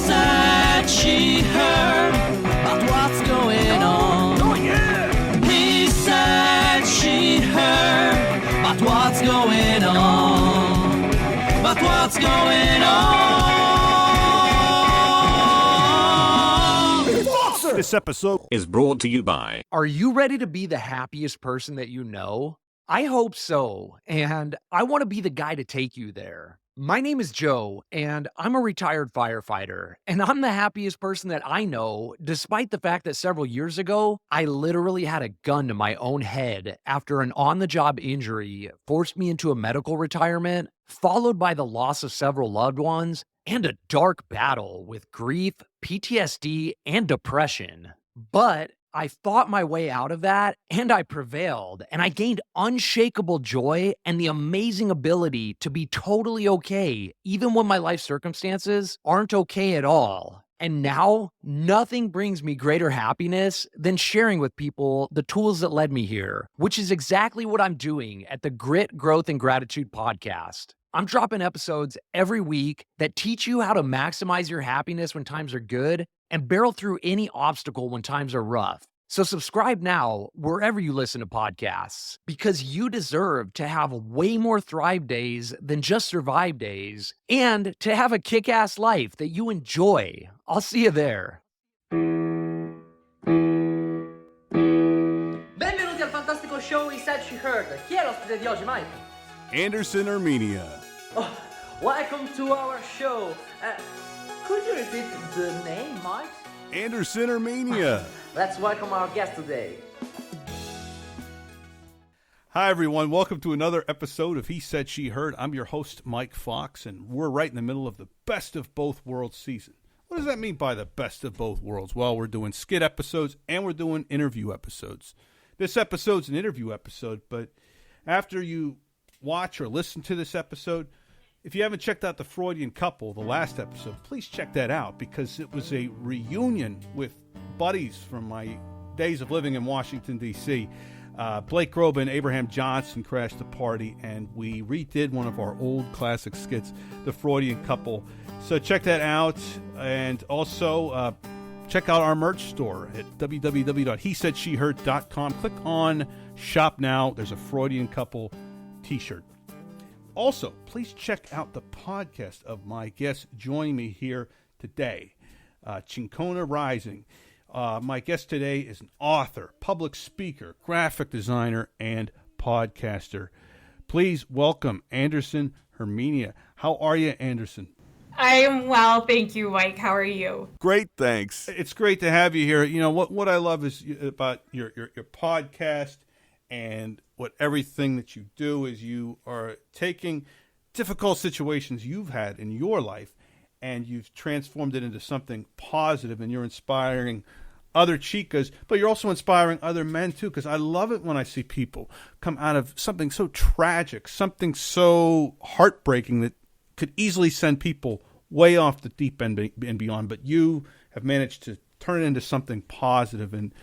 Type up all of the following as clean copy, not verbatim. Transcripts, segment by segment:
said she heard about what's going on. Oh yeah! He said she heard about what's going on. About what's going on. This episode is brought to you by... Are you ready to be the happiest person that you know? I hope so, and I want to be the guy to take you there. My name is Joe, and I'm a retired firefighter, and I'm the happiest person that I know, despite the fact that several years ago, I literally had a gun to my own head after an on-the-job injury forced me into a medical retirement, followed by the loss of several loved ones, and a dark battle with grief, PTSD, and depression. But I fought my way out of that, and I prevailed, and I gained unshakable joy and the amazing ability to be totally okay, even when my life circumstances aren't okay at all. And now, nothing brings me greater happiness than sharing with people the tools that led me here, which is exactly what I'm doing at the Grit, Growth, and Gratitude podcast. I'm dropping episodes every week that teach you how to maximize your happiness when times are good and barrel through any obstacle when times are rough. So subscribe now wherever you listen to podcasts, because you deserve to have way more thrive days than just survive days, and to have a kick-ass life that you enjoy. I'll see you there. Benvenuti al fantastico show He Said She Heard. Chi è l'ospite di oggi, Mike? Andersen Herminia. Oh, welcome to our show. Could you repeat the name, Mike? Andersen Herminia. Let's welcome our guest today. Hi, everyone. Welcome to another episode of He Said She Heard. I'm your host, Mike Fox, and we're right in the middle of the Best of Both Worlds season. What does that mean by the Best of Both Worlds? Well, we're doing skit episodes and we're doing interview episodes. This episode's an interview episode, but after you watch or listen to this episode, if you haven't checked out The Freudian Couple, the last episode, please check that out, because it was a reunion with buddies from my days of living in Washington, D.C. Blake Grobe and Abraham Johnson crashed the party, and we redid one of our old classic skits, The Freudian Couple. So check that out, and also check out our merch store at www.hesaidSheheard.com. Click on Shop Now. There's a Freudian Couple t-shirt. Also, please check out the podcast of my guest joining me here today, Chingona Rising. My guest today is an author, public speaker, graphic designer, and podcaster. Please welcome Andersen Herminia. How are you, Andersen? I am well, thank you, Mike. How are you? Great, thanks. It's great to have you here. You know, what I love is about your podcast, and what everything that you do is you are taking difficult situations you've had in your life and you've transformed it into something positive, and you're inspiring other chicas, but you're also inspiring other men too, because I love it when I see people come out of something so tragic, something so heartbreaking that could easily send people way off the deep end and beyond, but you have managed to turn it into something positive. And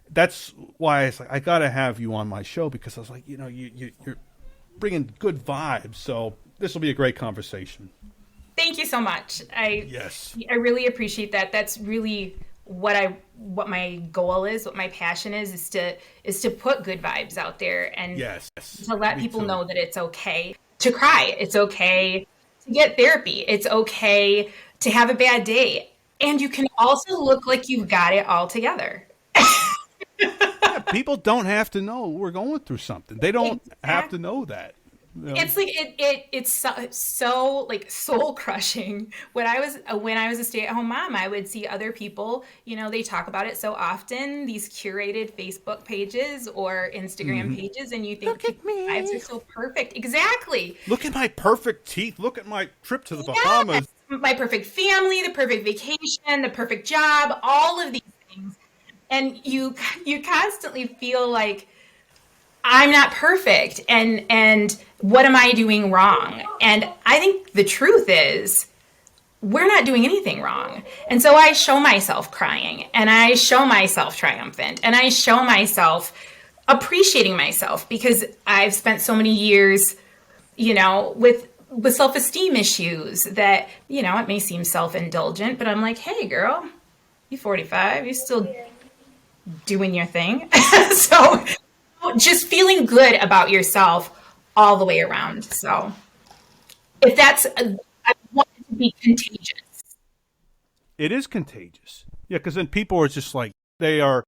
that's why it's like, I got to have you on my show, because I was like, you know, you're bringing good vibes. So this will be a great conversation. Thank you so much. I really appreciate that. That's really what my goal is, what my passion is to put good vibes out there, and to let people know that it's okay to cry. It's okay to get therapy. It's okay to have a bad day. And you can also look like you've got it all together. Yeah, people don't have to know we're going through something. They don't have to know that. You know? It's like it's so like soul crushing. When I was a stay-at-home mom, I would see other people, you know, they talk about it so often, these curated Facebook pages or Instagram pages, and you think, look at me, lives are so perfect. Exactly. Look at my perfect teeth. Look at my trip to the Bahamas. My perfect family, the perfect vacation, the perfect job, all of these things. And you constantly feel like, I'm not perfect, and what am I doing wrong? And I think the truth is, we're not doing anything wrong. And so I show myself crying, and I show myself triumphant, and I show myself appreciating myself, because I've spent so many years, you know, with with self-esteem issues that, you know, it may seem self-indulgent, but I'm like, hey, girl, you're 45, you're still doing your thing. So just feeling good about yourself all the way around. So if that's, I want it to be contagious. It is contagious. Yeah, because then people are just like, they are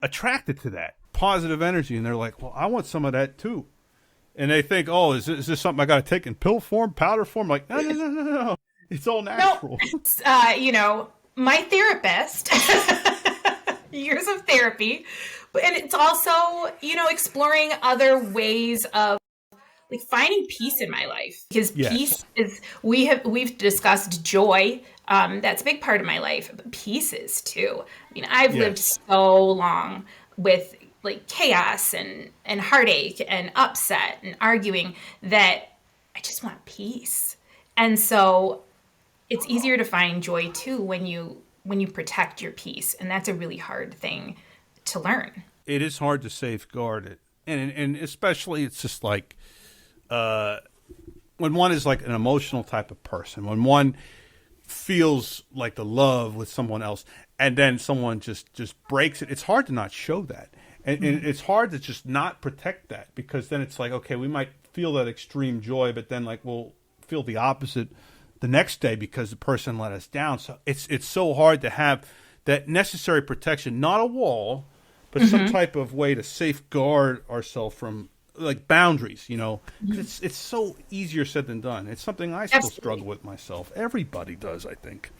attracted to that positive energy, and they're like, well, I want some of that too. And they think, oh, is this something I got to take in pill form, powder form? Like, no. It's all natural. No, you know, my therapist, years of therapy, and it's also, you know, exploring other ways of like finding peace in my life, because peace is, we've discussed joy. That's a big part of my life, but peace is too. I mean, I've lived so long with like chaos and heartache and upset and arguing that I just want peace. And so it's easier to find joy too when you protect your peace. And that's a really hard thing to learn. It is hard to safeguard it. And especially it's just like when one is like an emotional type of person, when one feels like the love with someone else and then someone just breaks it, it's hard to not show that. And it's hard to just not protect that, because then it's like, okay, we might feel that extreme joy, but then like we'll feel the opposite the next day because the person let us down. So it's so hard to have that necessary protection, not a wall, but some type of way to safeguard ourselves from like boundaries, you know, because it's so easier said than done. It's something I still struggle with myself. Everybody does, I think.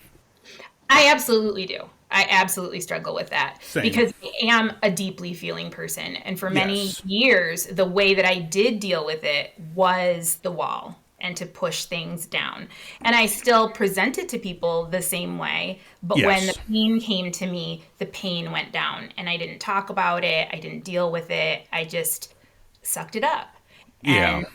I absolutely do. I absolutely struggle with that. Same. Because I am a deeply feeling person. And for many years, the way that I did deal with it was the wall and to push things down. And I still present it to people the same way. But when the pain came to me, the pain went down. And I didn't talk about it. I didn't deal with it. I just sucked it up. And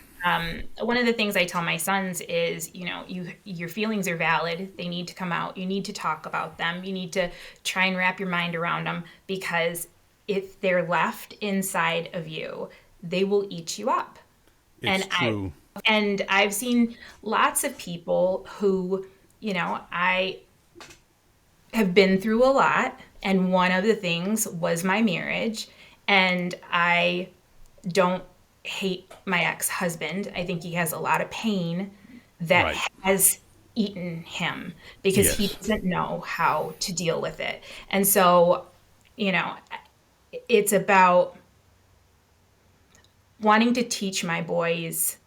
one of the things I tell my sons is, you know, your feelings are valid. They need to come out. You need to talk about them. You need to try and wrap your mind around them, because if they're left inside of you, they will eat you up. It's true. I've seen lots of people who, you know, I have been through a lot. And one of the things was my marriage. And I don't hate my ex-husband. I think he has a lot of pain that has eaten him because he doesn't know how to deal with it. And so, you know, it's about wanting to teach my boys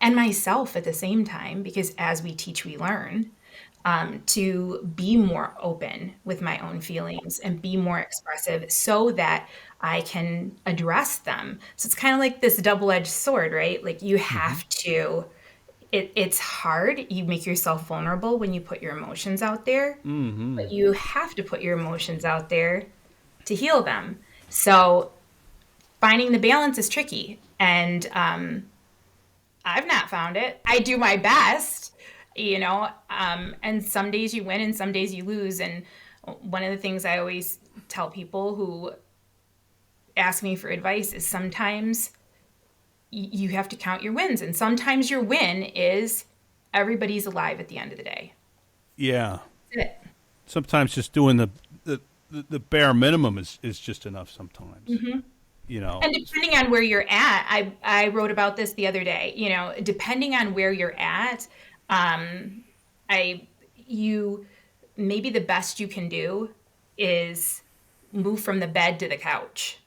and myself at the same time, because as we teach, we learn, to be more open with my own feelings and be more expressive so that I can address them. So it's kind of like this double-edged sword, right? Like you have to, it's hard. You make yourself vulnerable when you put your emotions out there, but you have to put your emotions out there to heal them. So finding the balance is tricky. And I've not found it. I do my best, you know, and some days you win and some days you lose. And one of the things I always tell people who ask me for advice is sometimes you have to count your wins, and sometimes your win is everybody's alive at the end of the day. Yeah. That's it. Sometimes just doing the bare minimum is just enough sometimes. You know. And depending on where you're at, I wrote about this the other day, you know, depending on where you're at, maybe the best you can do is move from the bed to the couch.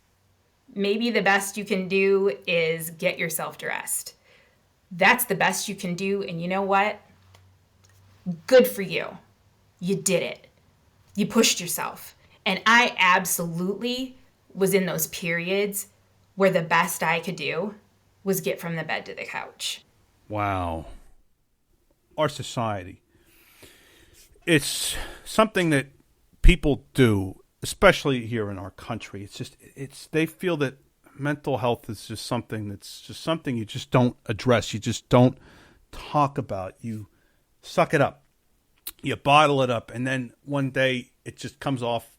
Maybe the best you can do is get yourself dressed. That's the best you can do. And you know what? Good for you. You did it. You pushed yourself. And I absolutely was in those periods where the best I could do was get from the bed to the couch. Wow. Our society. It's something that people do, especially here in our country. They feel that mental health is just something you just don't address. You just don't talk about. You suck it up. You bottle it up. And then one day it just comes off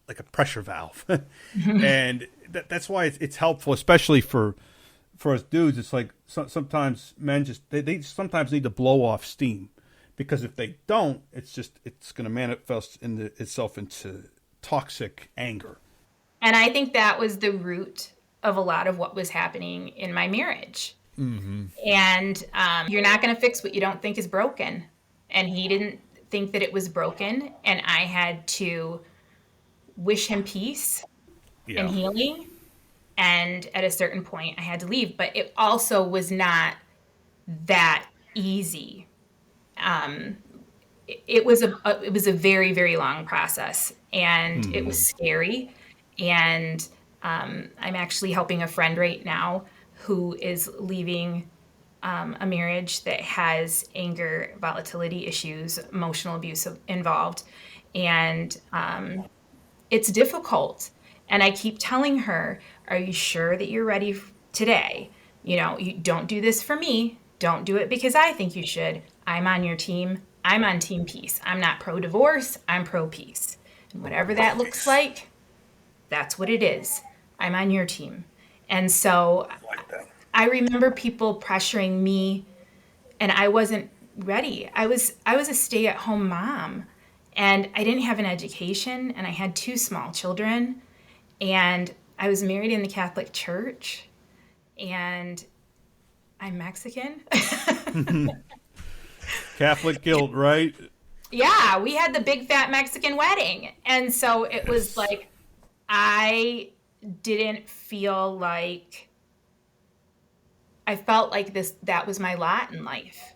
like a pressure valve. And that's why it's helpful, especially for for us dudes, it's like sometimes men they sometimes need to blow off steam, because if they don't, it's going to manifest itself into toxic anger. And I think that was the root of a lot of what was happening in my marriage. Mm-hmm. And you're not going to fix what you don't think is broken. And he didn't think that it was broken. And I had to wish him peace and healing. And at a certain point, I had to leave. But it also was not that easy. It was a very, very long process, and it was scary. And I'm actually helping a friend right now who is leaving a marriage that has anger, volatility issues, emotional abuse involved. And it's difficult. And I keep telling her, are you sure that you're ready today? You don't do this for me. Don't do it because I think you should. I'm on your team. I'm on team peace. I'm not pro-divorce. I'm pro-peace. And whatever that looks like, that's what it is. I'm on your team. And so I remember people pressuring me, and I wasn't ready. I was a stay-at-home mom, and I didn't have an education, and I had 2 small children, and I was married in the Catholic Church, and I'm Mexican. Catholic guilt, right? Yeah, we had the big fat Mexican wedding. And so it was like, I felt like that was my lot in life.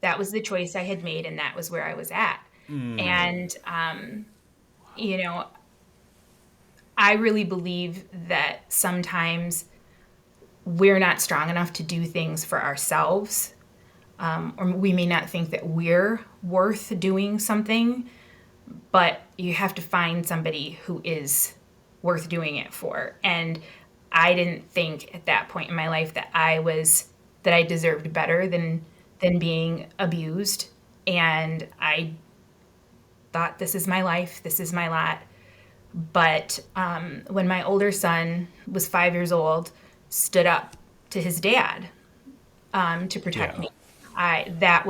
That was the choice I had made, and that was where I was at. And, I really believe that sometimes we're not strong enough to do things for ourselves. Or we may not think that we're worth doing something, but you have to find somebody who is worth doing it for. And I didn't think at that point in my life that I deserved better than being abused. And I thought, this is my life, this is my lot. But when my older son was 5 years old, stood up to his dad to protect me. I thought,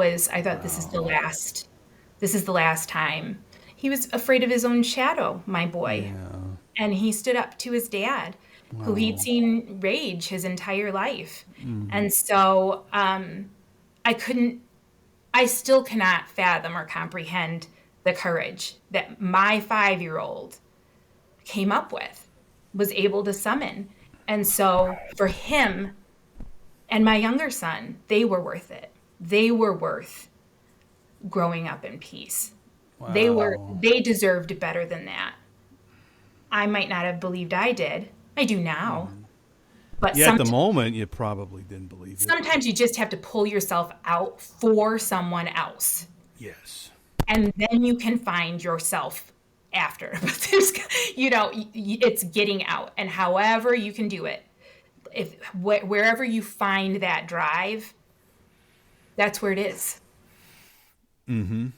this is the last time. He was afraid of his own shadow, my boy. Yeah. And he stood up to his dad, who he'd seen rage his entire life. Mm-hmm. And so I still cannot fathom or comprehend the courage that my 5-year-old came up with, was able to summon. And so for him and my younger son, they were worth it. They were worth growing up in peace. Wow. They deserved better than that. I might not have believed I did. I do now. But at the moment, you probably didn't believe it. Sometimes you just have to pull yourself out for someone else. Yes. And then you can find yourself after. But it's getting out. And however you can do it, wherever you find that drive, that's where it is. Mm-hmm.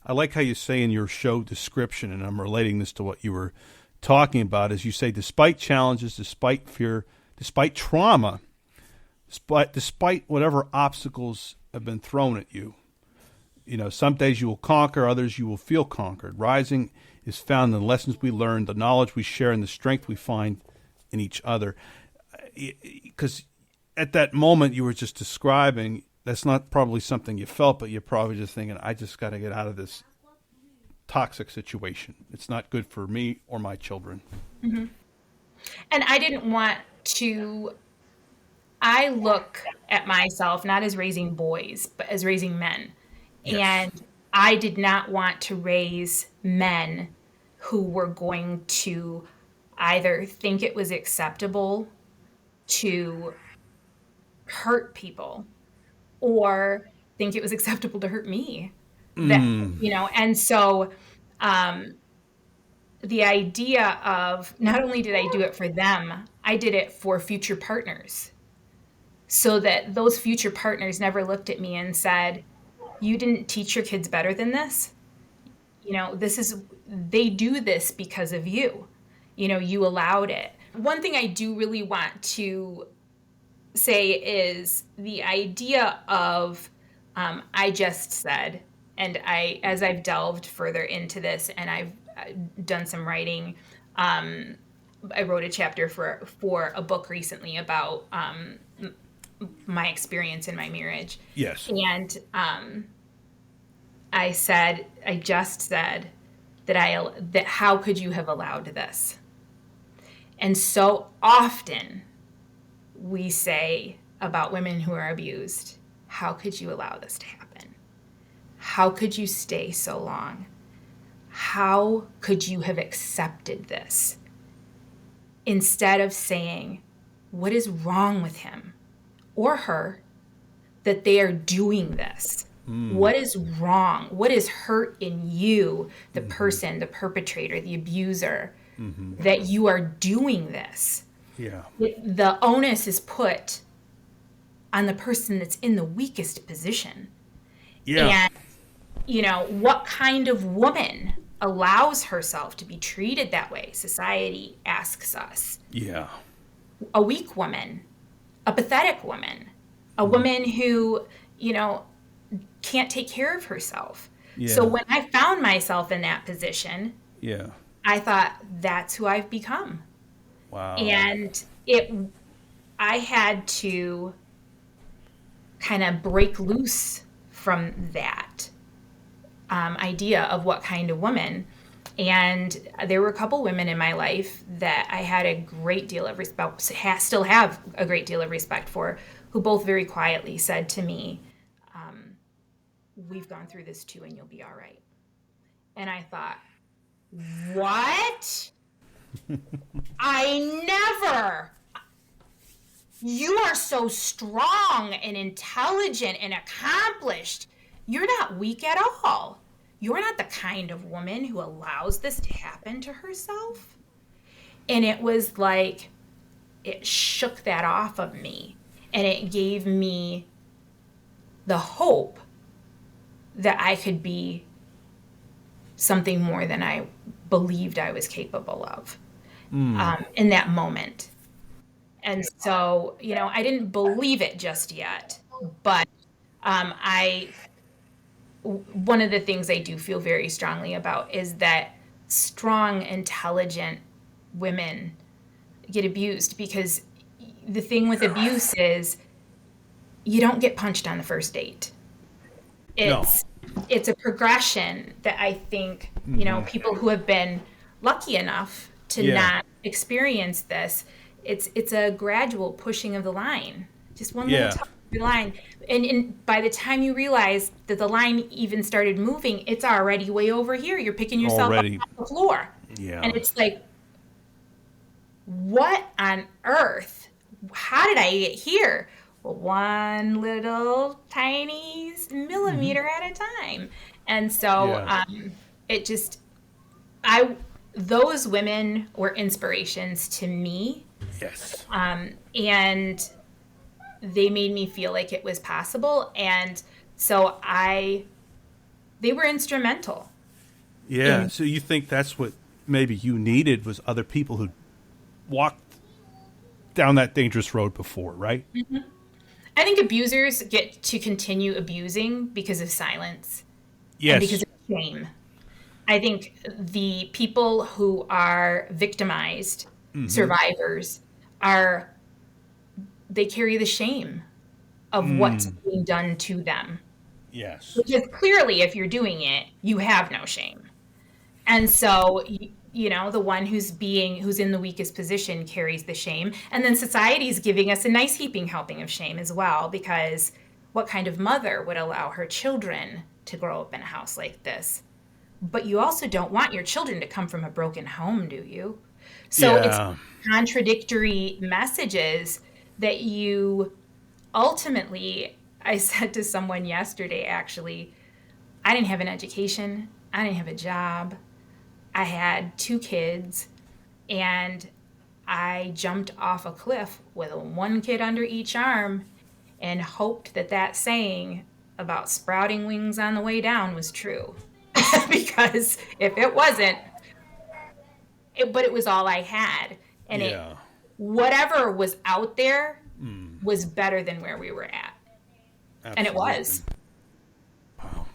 I like how you say in your show description, and I'm relating this to what you were talking about, is you say, despite challenges, despite fear, despite trauma, despite whatever obstacles have been thrown at you, some days you will conquer, others you will feel conquered. Rising is found in the lessons we learn, the knowledge we share, and the strength we find in each other. Because at that moment you were just describing, that's not probably something you felt, but you're probably just thinking, I just got to get out of this toxic situation. It's not good for me or my children. Mm-hmm. And I didn't want to, I look at myself not as raising boys, but as raising men. Yes. And I did not want to raise men who were going to either think it was acceptable to hurt people or think it was acceptable to hurt me. And so the idea of not only did I do it for them, I did it for future partners, so that those future partners never looked at me and said, you didn't teach your kids better than this. They do this because of you. You allowed it. One thing I do really want to say is the idea of I just said, and as I've delved further into this and I've done some writing, I wrote a chapter for a book recently about my experience in my marriage. Yes. And I just said that how could you have allowed this? And so often we say about women who are abused, how could you allow this to happen? How could you stay so long? How could you have accepted this? Instead of saying, what is wrong with him or her that they are doing this? What is wrong? What is hurt in you, the person, the perpetrator, the abuser, that you are doing this? Yeah. The onus is put on the person that's in the weakest position. Yeah. And, what kind of woman allows herself to be treated that way? Society asks us. Yeah. A weak woman, a pathetic woman, a woman who, can't take care of herself. Yeah. So when I found myself in that position, Yeah. I thought, that's who I've become. Wow. And I had to kind of break loose from that idea of what kind of woman. And there were a couple women in my life that I had a great deal of respect, still have a great deal of respect for, who both very quietly said to me, we've gone through this too and you'll be all right. And I thought, what? I never. You are so strong and intelligent and accomplished. You're not weak at all. You're not the kind of woman who allows this to happen to herself. And it was like, it shook that off of me. And it gave me the hope that I could be something more than I believed I was capable of in that moment. And so, I didn't believe it just yet, but one of the things I do feel very strongly about is that strong, intelligent women get abused, because the thing with abuse is you don't get punched on the first date. It's a progression that I think, people who have been lucky enough to not experience this, it's a gradual pushing of the line, just one little touch of the line. And by the time you realize that the line even started moving, it's already way over here. You're picking yourself up off the floor. Yeah. And it's like, what on earth? How did I get here? Well, one little tiny millimeter at a time. And so those women were inspirations to me. Yes. And they made me feel like it was possible. And so they were instrumental. Yeah. So you think that's what maybe you needed, was other people who walked down that dangerous road before, right? Mm-hmm. I think abusers get to continue abusing because of silence. Yes. And because of shame. I think the people who are victimized, survivors, they carry the shame of what's being done to them. Yes. Because clearly, if you're doing it, you have no shame. And so, the one who's in the weakest position carries the shame. And then society's giving us a nice heaping helping of shame as well, because what kind of mother would allow her children to grow up in a house like this? But you also don't want your children to come from a broken home, do you? So it's contradictory messages that you ultimately, I said to someone yesterday, actually, I didn't have an education. I didn't have a job. I had 2 kids, and I jumped off a cliff with one kid under each arm and hoped that saying about sprouting wings on the way down was true. Because if it wasn't, but it was all I had. And whatever was out there was better than where we were at. Absolutely. And it was. Wow.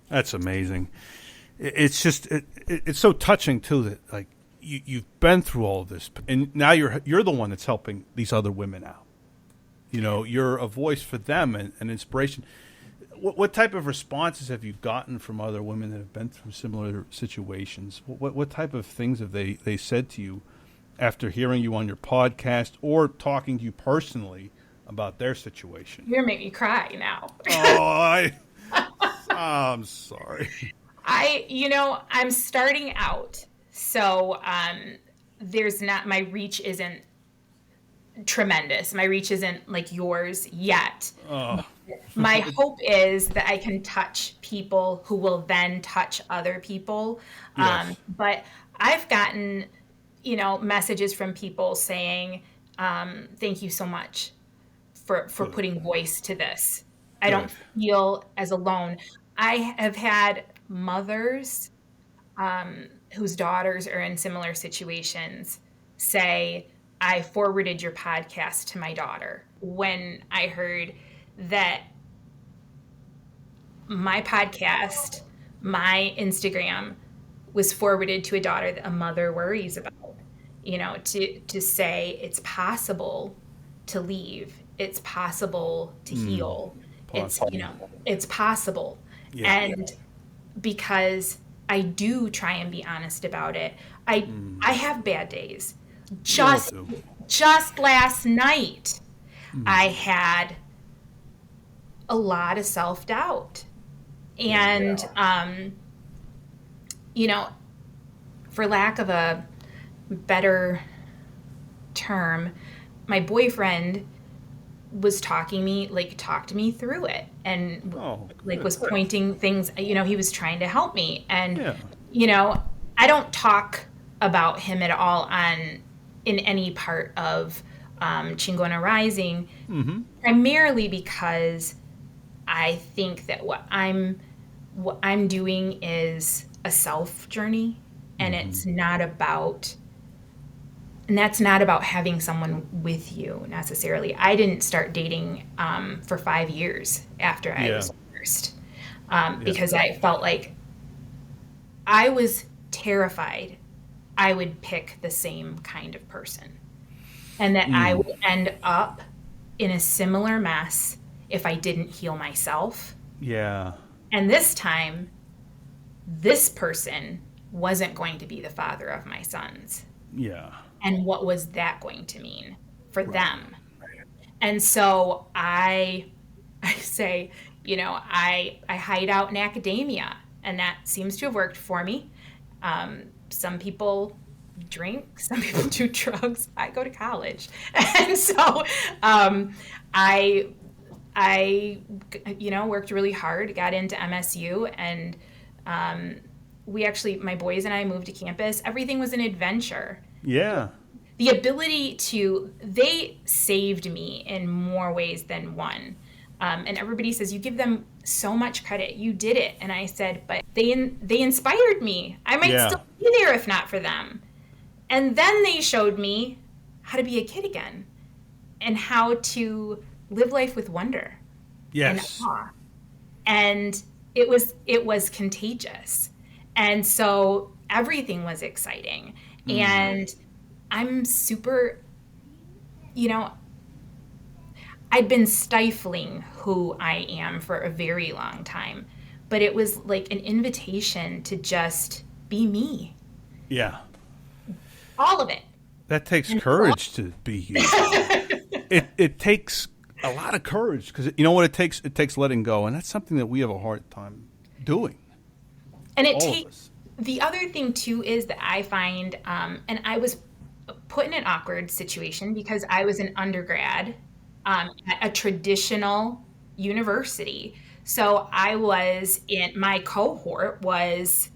That's amazing. It's just it's so touching too that like you've been through all of this, and now you're the one that's helping these other women out. You know, you're a voice for them and an inspiration. What type of responses have you gotten from other women that have been through similar situations? What type of things have they said to you after hearing you on your podcast or talking to you personally about their situation? You're gonna make me cry now. I'm sorry. I'm starting out, so my reach isn't tremendous. My reach isn't like yours yet. My hope is that I can touch people who will then touch other people. Yes. But I've gotten, messages from people saying, thank you so much for putting voice to this. I don't feel as alone. I have had mothers whose daughters are in similar situations say, I forwarded your podcast to my daughter. When I heard that my podcast, my Instagram was forwarded to a daughter that a mother worries about, to say it's possible to leave. It's possible to heal. It's possible. Yeah. And because I do try and be honest about it, I have bad days. Just last night, I had a lot of self-doubt. And, for lack of a better term, my boyfriend was talked me through it and was pointing things, he was trying to help me. And, I don't talk about him at all in any part of Chingona Rising, primarily because I think that what I'm doing is a self journey, and that's not about having someone with you necessarily. I didn't start dating for 5 years after I was divorced because I felt like I was terrified I would pick the same kind of person, and that I would end up in a similar mess if I didn't heal myself. Yeah. And this time, this person wasn't going to be the father of my sons. Yeah. And what was that going to mean for them? And so I say, I hide out in academia, and that seems to have worked for me. Some people drink, some people do drugs. I go to college. And so I worked really hard, got into MSU, and my boys and I moved to campus. Everything was an adventure. Yeah. The ability they saved me in more ways than one. And everybody says, you give them so much credit. You did it. And I said, but they inspired me. I might still be there if not for them. And then they showed me how to be a kid again and how to live life with wonder. Yes. And awe. And it was contagious. And so everything was exciting. And I'm super, I'd been stifling who I am for a very long time, but it was like an invitation to just be me. Yeah. All of it. That takes courage to be you. It takes a lot of courage because you know what it takes? It takes letting go, and that's something that we have a hard time doing. And it takes, the other thing too is that I find, and I was put in an awkward situation because I was an undergrad at a traditional university. So my cohort was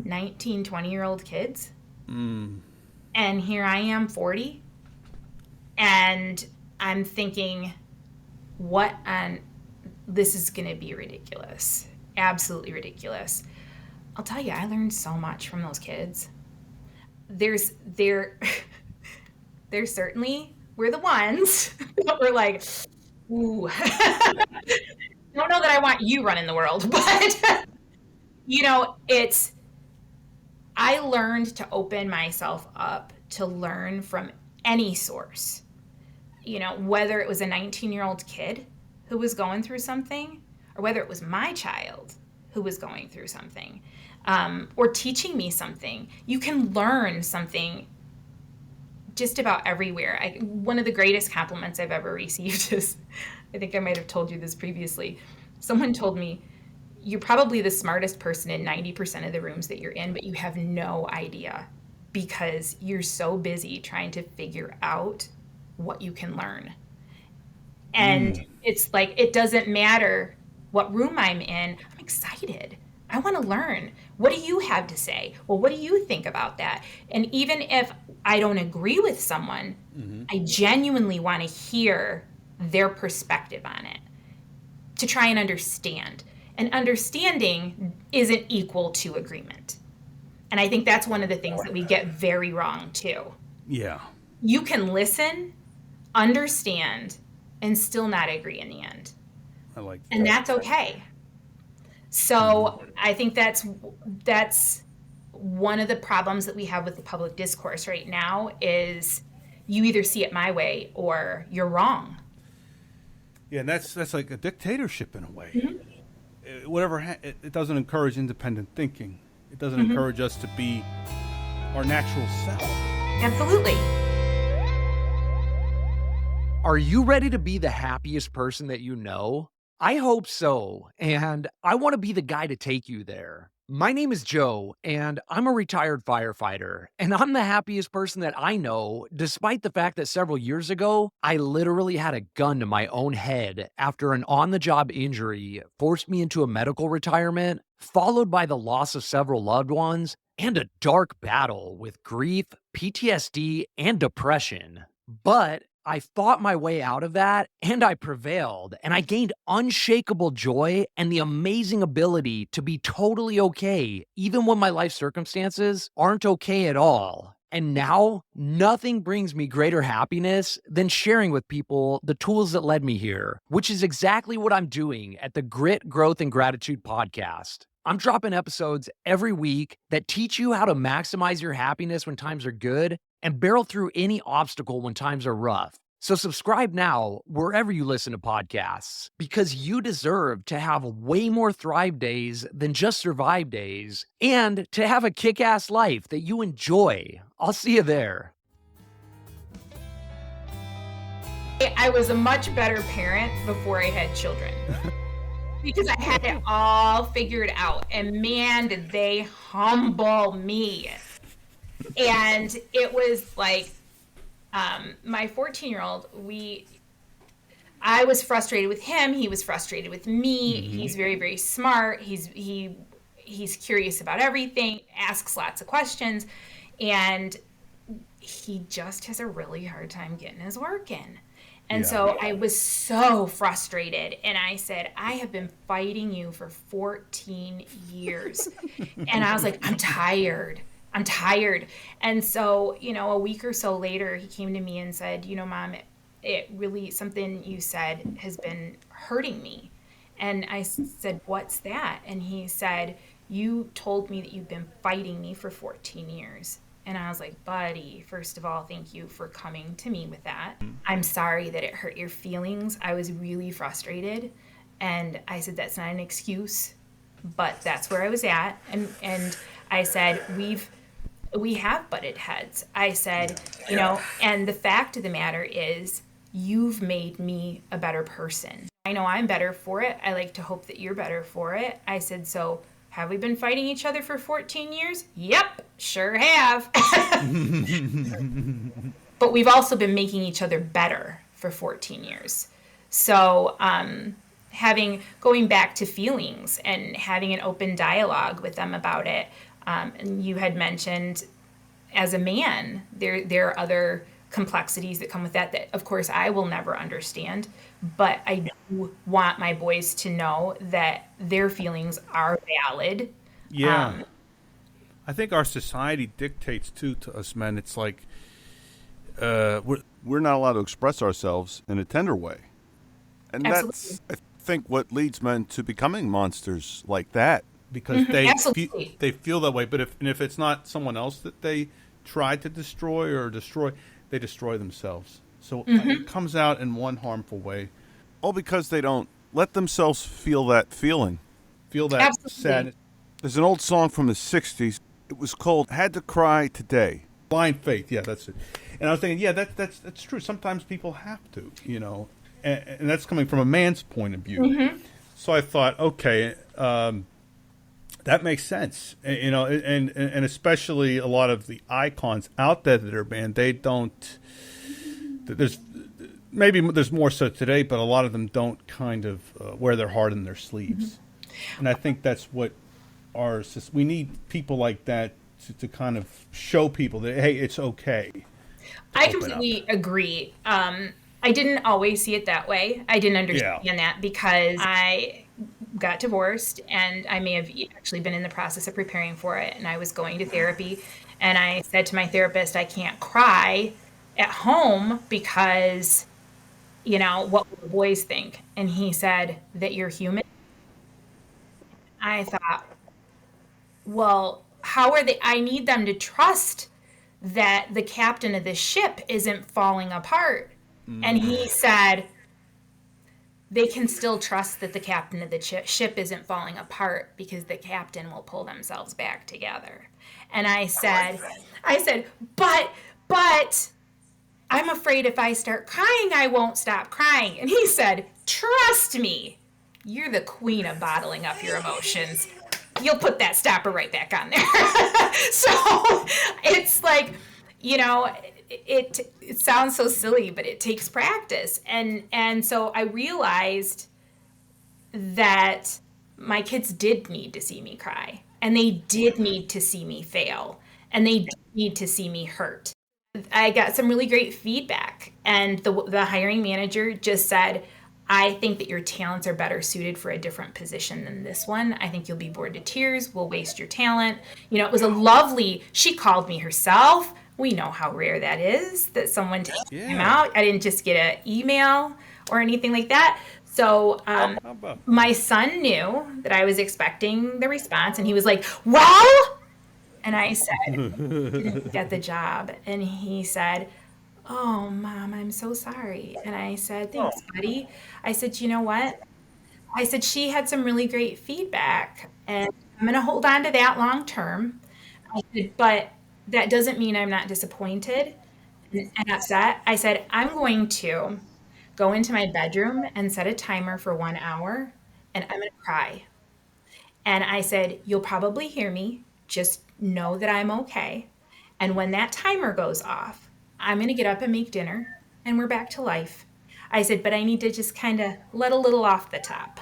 19, 20-year-old kids. And here I am, 40. And I'm thinking, this is going to be ridiculous. Absolutely ridiculous. I'll tell you, I learned so much from those kids. There's certainly we're the ones that were like, ooh, don't know that I want you running the world, but I learned to open myself up to learn from any source, whether it was a 19-year-old kid who was going through something, or whether it was my child who was going through something, or teaching me something. You can learn something just about everywhere. One of the greatest compliments I've ever received is, I think I might have told you this previously. Someone told me, you're probably the smartest person in 90% of the rooms that you're in, but you have no idea because you're so busy trying to figure out what you can learn. And it's like, it doesn't matter what room I'm in. I'm excited. I want to learn. What do you have to say? Well, what do you think about that? And even if I don't agree with someone, I genuinely want to hear their perspective on it to try and understand. And understanding isn't equal to agreement. And I think that's one of the things that we get very wrong too. Yeah. You can listen, understand, and still not agree in the end. I like that. And that's okay. So I think that's one of the problems that we have with the public discourse right now is you either see it my way or you're wrong. Yeah, and that's like a dictatorship in a way. It doesn't encourage independent thinking. It doesn't encourage us to be our natural self. Absolutely. Are you ready to be the happiest person that you know? I hope so, and I want to be the guy to take you there. My name is Joe, and I'm a retired firefighter, and I'm the happiest person that I know, despite the fact that several years ago, I literally had a gun to my own head after an on-the-job injury forced me into a medical retirement, followed by the loss of several loved ones, and a dark battle with grief, PTSD, and depression. But I fought my way out of that, and I prevailed, and I gained unshakable joy and the amazing ability to be totally okay, even when my life circumstances aren't okay at all. And now, nothing brings me greater happiness than sharing with people the tools that led me here, which is exactly what I'm doing at the Grit, Growth, and Gratitude podcast. I'm dropping episodes every week that teach you how to maximize your happiness when times are good and barrel through any obstacle when times are rough. So subscribe now wherever you listen to podcasts, because you deserve to have way more thrive days than just survive days, and to have a kick-ass life that you enjoy. I'll see you there. I was a much better parent before I had children because I had it all figured out. And man, did they humble me. And it was like, my 14-year-old, I was frustrated with him. He was frustrated with me. He's very, very smart. He's curious about everything, asks lots of questions, and he just has a really hard time getting his work in. And so I was so frustrated, and I said, I have been fighting you for 14 years. And I was like, I'm tired. And so, a week or so later, he came to me and said, Mom, it really, something you said has been hurting me. And I said, what's that? And he said, you told me that you've been fighting me for 14 years. And I was like, buddy, first of all, thank you for coming to me with that. I'm sorry that it hurt your feelings. I was really frustrated. And I said, that's not an excuse, but that's where I was at. And I said, we have butted heads. I said, and the fact of the matter is you've made me a better person. I know I'm better for it. I like to hope that you're better for it. I said, so have we been fighting each other for 14 years? Yep, sure have. But we've also been making each other better for 14 years. So going back to feelings and having an open dialogue with them about it. And you had mentioned, as a man, there are other complexities that come with that of course I will never understand, but I do want my boys to know that their feelings are valid. Yeah. I think our society dictates too to us men. It's like we're not allowed to express ourselves in a tender way. And Absolutely. that's, I think, what leads men to becoming monsters like that, because Absolutely. they feel that way. But if it's not someone else that they try to destroy, they destroy themselves. So it comes out in one harmful way, all because they don't let themselves feel that feeling, feel that sadness. There's an old song from the 60s. It was called "Had to Cry Today." Blind faith, yeah, that's it. And I was thinking, yeah, that's true. Sometimes people have to, and that's coming from a man's point of view. So I thought, okay, that makes sense. And especially a lot of the icons out there that are banned, they don't. There's more so today, but a lot of them don't kind of wear their heart in their sleeves. And I think that's what we need people like that to kind of show people that, hey, it's okay. I completely agree. I didn't always see it that way. I didn't understand that because I got divorced, and I may have actually been in the process of preparing for it, and I was going to therapy, and I said to my therapist, I can't cry at home because, what will the boys think? And he said, that you're human. I thought, well, how are they? I need them to trust that the captain of the ship isn't falling apart. And he said, they can still trust that the captain of the ship isn't falling apart because the captain will pull themselves back together. And I said, but I'm afraid if I start crying, I won't stop crying. And he said, trust me, you're the queen of bottling up your emotions. You'll put that stopper right back on there. So it's like, it sounds so silly, but it takes practice. And so I realized that my kids did need to see me cry, and they did need to see me fail, and they did need to see me hurt. I got some really great feedback, and the hiring manager just said, I think that your talents are better suited for a different position than this one. I think you'll be bored to tears. We'll waste your talent. It was she called me herself. We know how rare that is, that someone takes time out. I didn't just get an email or anything like that. So my son knew that I was expecting the response, and he was like, well, and I said, you didn't get the job. And he said, oh, Mom, I'm so sorry. And I said, thanks, buddy. I said, you know what? I said, she had some really great feedback, and I'm going to hold on to that long term. I said, but that doesn't mean I'm not disappointed and upset. I said, I'm going to go into my bedroom and set a timer for 1 hour, and I'm going to cry. And I said, you'll probably hear me. Just know that I'm okay. And when that timer goes off, I'm going to get up and make dinner, and we're back to life. I said, but I need to just kind of let a little off the top.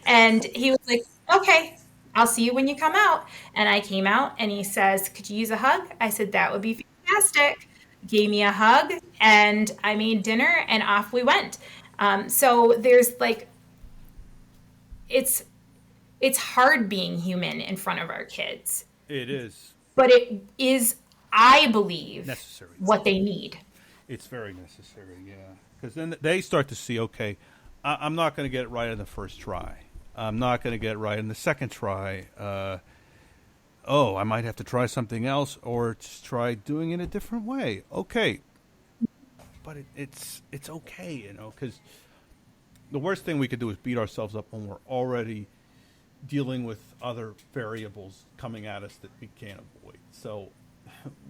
And he was like, okay, I'll see you when you come out. And I came out, and he says, could you use a hug? I said, that would be fantastic. Gave me a hug, and I made dinner, and off we went. So there's it's hard being human in front of our kids. It is. But it is, I believe, necessary. What they need. It's very necessary, yeah. Because then they start to see, okay, I'm not going to get it right in the first try. I'm not going to get it right in the second try. I might have to try something else, or just try doing it a different way. Okay. But it's okay, because the worst thing we could do is beat ourselves up when we're already dealing with other variables coming at us that we can't avoid. So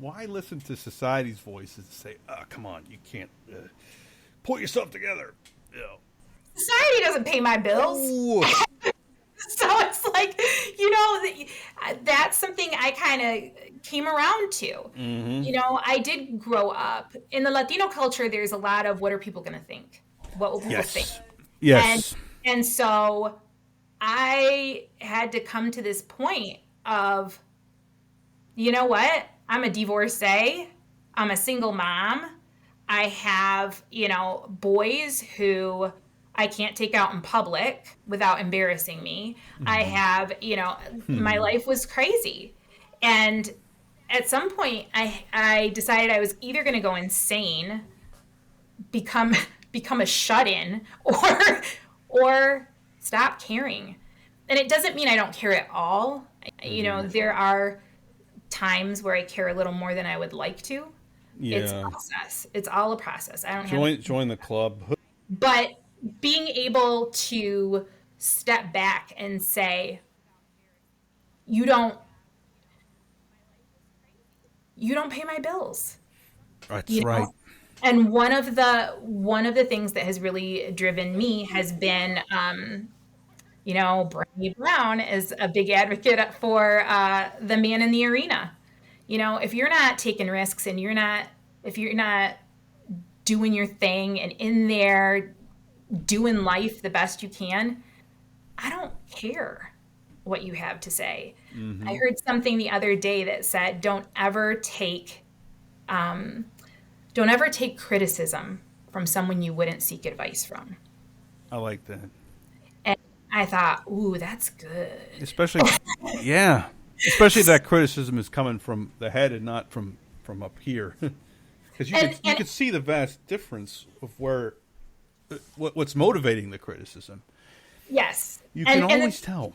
why listen to society's voices and say, come on, you can't pull yourself together. Society doesn't pay my bills. So it's like, that's something I kind of came around to. I did grow up. In the Latino culture, there's a lot of, what are people going to think? What will people think? Yes. And so I had to come to this point of, you know what? I'm a divorcee. I'm a single mom. I have, boys who I can't take out in public without embarrassing me. I have, my life was crazy. And at some point, I decided I was either going to go insane, become a shut-in, or stop caring. And it doesn't mean I don't care at all. You know, there are times where I care a little more than I would like to. It's a Yeah. process. It's all a process. I don't have, Join the club. but being able to step back and say, you don't pay my bills. That's You right. know? And one of the things that has really driven me has been, you know, Brandi Brown is a big advocate for the man in the arena. You know, if you're not taking risks and if you're not doing your thing and in there doing life the best you can, I don't care what you have to say. I heard something the other day that said, don't ever take criticism from someone you wouldn't seek advice from. I like that. And I thought, ooh, that's good. Especially, yeah. Especially that criticism is coming from the head and not from up here. Because you could see the vast difference of what's motivating the criticism. Yes. You can always tell.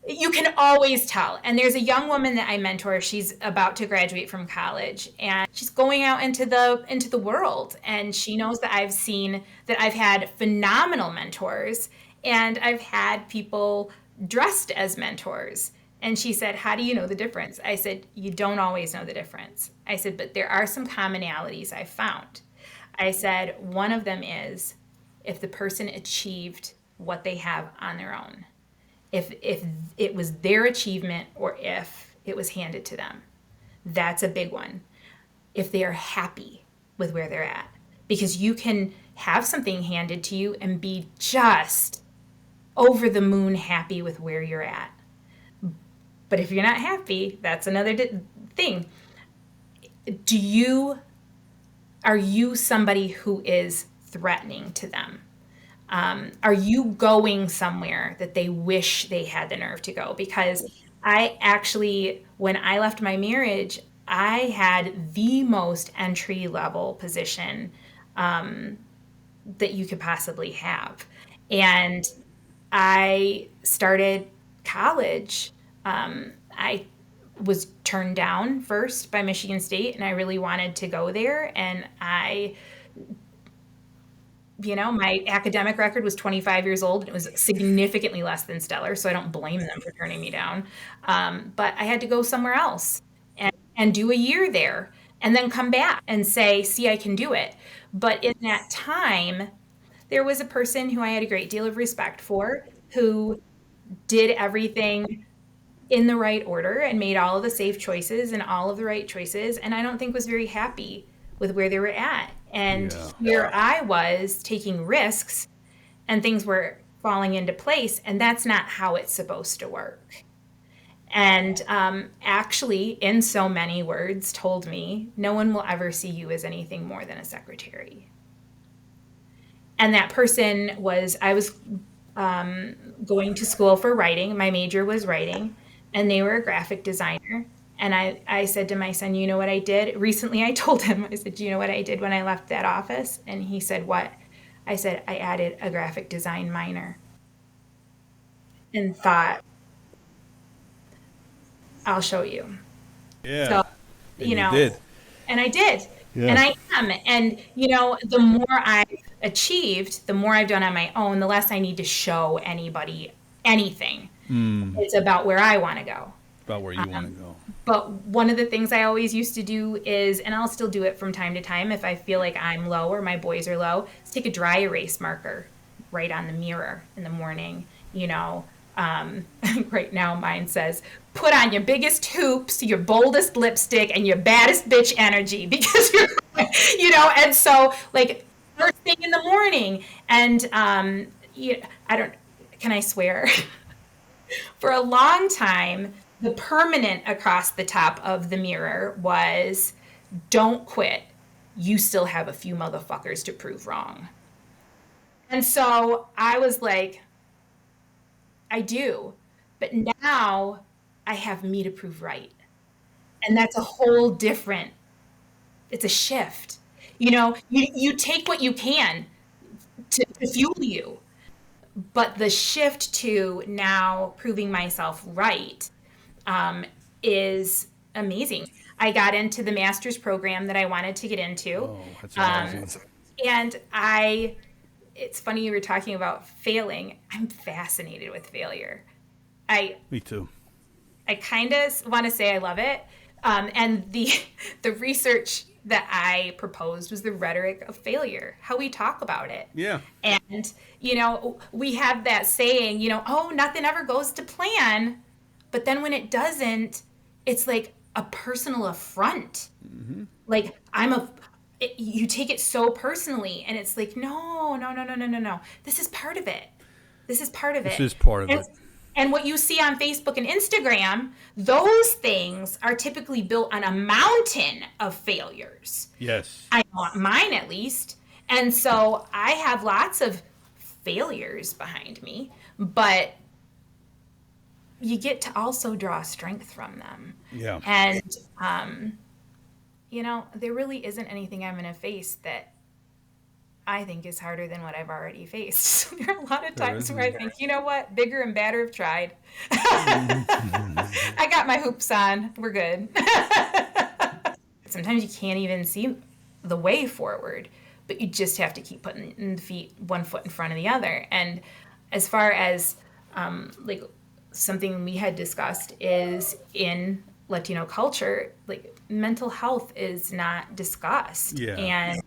You can always tell. And there's a young woman that I mentor. She's about to graduate from college and she's going out into the world. And she knows that I've had phenomenal mentors and I've had people dressed as mentors. And she said, how do you know the difference? I said, you don't always know the difference. I said, but there are some commonalities I found. I said, one of them is if the person achieved what they have on their own. If it was their achievement or if it was handed to them. That's a big one. If they are happy with where they're at. Because you can have something handed to you and be just over the moon happy with where you're at. But if you're not happy, that's another thing. Are you somebody who is threatening to them? Are you going somewhere that they wish they had the nerve to go? Because I actually, when I left my marriage, I had the most entry level position that you could possibly have. And I started college. I was turned down first by Michigan State, and I really wanted to go there. And my academic record was 25 years old, and it was significantly less than stellar, so I don't blame them for turning me down. But I had to go somewhere else and do a year there, and then come back and say, see, I can do it. But in that time, there was a person who I had a great deal of respect for, who did everything in the right order and made all of the safe choices and all of the right choices, and I don't think was very happy with where they were at. And here I was taking risks and things were falling into place, and that's not how it's supposed to work. And actually, in so many words, told me, no one will ever see you as anything more than a secretary. And that person I was going to school for writing. My major was writing, and they were a graphic designer. And I said to my son, you know what I did? Recently I told him, I said, do you know what I did when I left that office? And he said, what? I said, I added a graphic design minor. And thought, I'll show you. Yeah. So, and you did. And I did. Yeah. And I am. And, the more I've achieved, the more I've done on my own, the less I need to show anybody anything. It's about where I want to go. About where you want to go. But one of the things I always used to do is, and I'll still do it from time to time if I feel like I'm low or my boys are low, is take a dry erase marker right on the mirror in the morning. Right now mine says, put on your biggest hoops, your boldest lipstick, and your baddest bitch energy, because and so like first thing in the morning, and can I swear? For a long time, the permanent across the top of the mirror was, don't quit. You still have a few motherfuckers to prove wrong. And so I was like, I do. But now I have me to prove right. And that's a whole different, it's a shift. You take what you can to fuel you. But the shift to now proving myself right is amazing. I got into the master's program that I wanted to get into. Oh, that's amazing. And it's funny you were talking about failing. I'm fascinated with failure. Me too. I kind of want to say I love it. And the research that I proposed was the rhetoric of failure, how we talk about it. Yeah. And, we have that saying, oh, nothing ever goes to plan. But then when it doesn't, it's like a personal affront. Mm-hmm. Like you take it so personally, and it's like, no. This is part of it. This is part of it. And what you see on Facebook and Instagram, those things are typically built on a mountain of failures. Yes. I want mine at least. And so I have lots of failures behind me, but you get to also draw strength from them. Yeah. And, there really isn't anything I'm going to face that I think is harder than what I've already faced. So there are a lot of times where I think, you know what, bigger and badder have tried. I got my hoops on. We're good. Sometimes you can't even see the way forward, but you just have to keep putting one foot in front of the other. And as far as something we had discussed is in Latino culture, mental health is not discussed. Yeah. And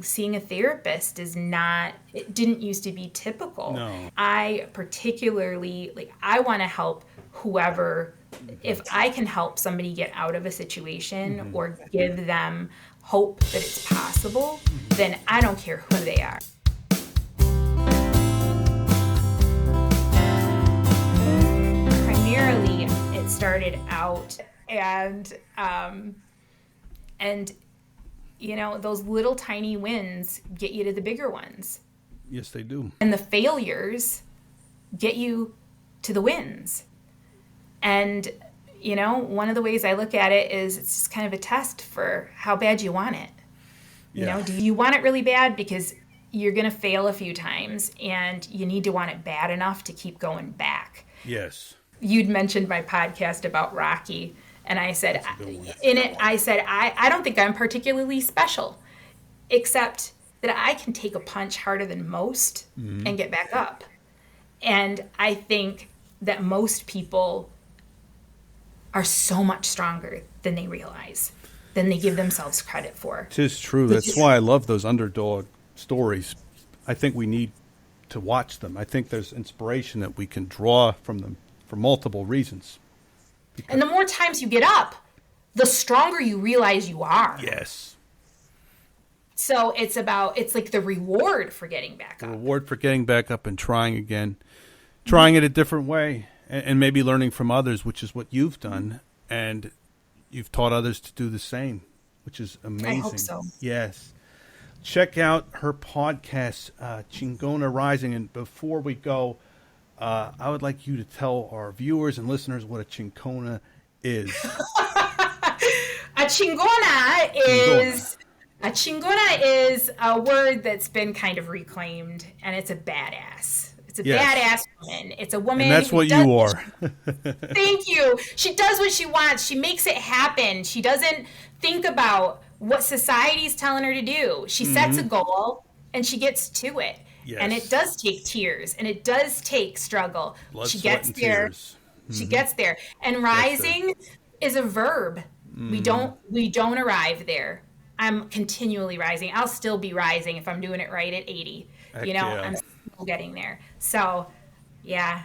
seeing a therapist it didn't used to be typical. No. I particularly, I want to help whoever, if I can help somebody get out of a situation or give them hope that it's possible, then I don't care who they are. Primarily, it started out and those little tiny wins get you to the bigger ones. Yes, they do. And the failures get you to the wins. And, one of the ways I look at it is it's just kind of a test for how bad you want it. Do you want it really bad? Because you're going to fail a few times and you need to want it bad enough to keep going back. Yes. You'd mentioned my podcast about Rocky. And I said, I don't think I'm particularly special, except that I can take a punch harder than most and get back up. And I think that most people are so much stronger than they realize, than they give themselves credit for. 'Tis true. That's why I love those underdog stories. I think we need to watch them. I think there's inspiration that we can draw from them for multiple reasons. And the more times you get up, the stronger you realize you are. Yes. So it's like the reward for getting back up. The reward for getting back up and trying again, trying it a different way, and maybe learning from others, which is what you've done. And you've taught others to do the same, which is amazing. I hope so. Yes. Check out her podcast, Chingona Rising. And before we go, I would like you to tell our viewers and listeners what a Chingona is. A Chingona is a word that's been kind of reclaimed, and it's a badass. It's a badass woman. It's a woman. And that's what you are. Thank you. She does what she wants. She makes it happen. She doesn't think about what society's telling her to do. She sets a goal, and she gets to it. Yes. And it does take tears, and it does take struggle. Blood, she sweat, gets and there. Tears. She gets there. And rising is a verb. We don't arrive there. I'm continually rising. I'll still be rising if I'm doing it right at 80. I'm still getting there. So, yeah.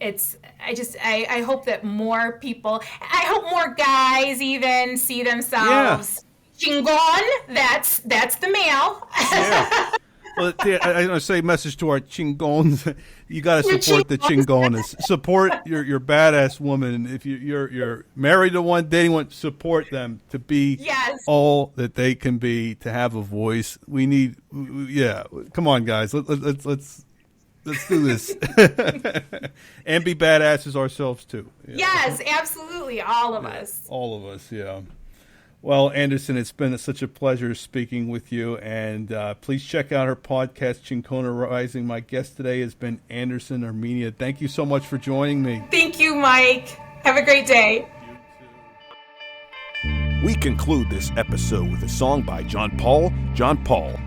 I hope that more people, I hope more guys even see themselves. Chingon, that's the male. Yeah. Well, I want to say a message to our Chingonas. You got to support the Chingonas. Support your badass woman. If you're married to one, dating one, support them to be all that they can be, to have a voice. We need, come on, guys. Let's Let's do this. And be badasses ourselves, too. Yes, absolutely. All of us. All of us, yeah. Well, Andersen, it's been such a pleasure speaking with you. And please check out her podcast, Chingona Rising. My guest today has been Andersen Herminia. Thank you so much for joining me. Thank you, Mike. Have a great day. We conclude this episode with a song by John Paul. John Paul.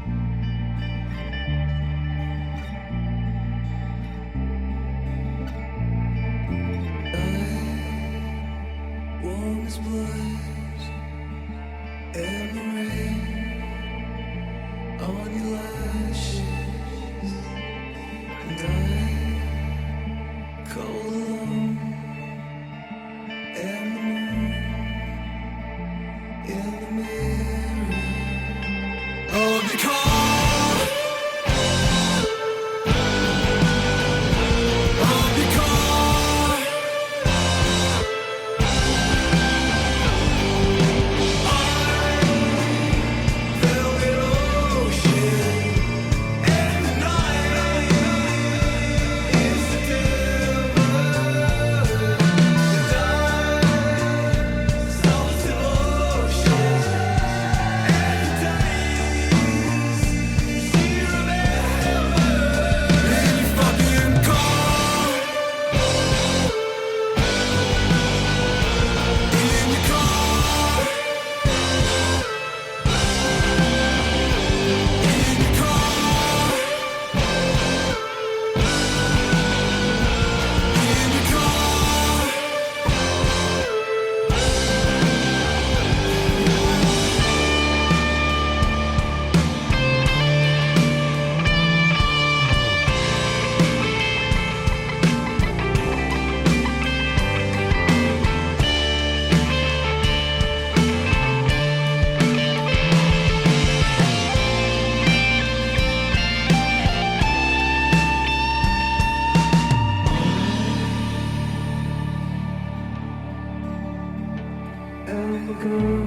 Alcohol.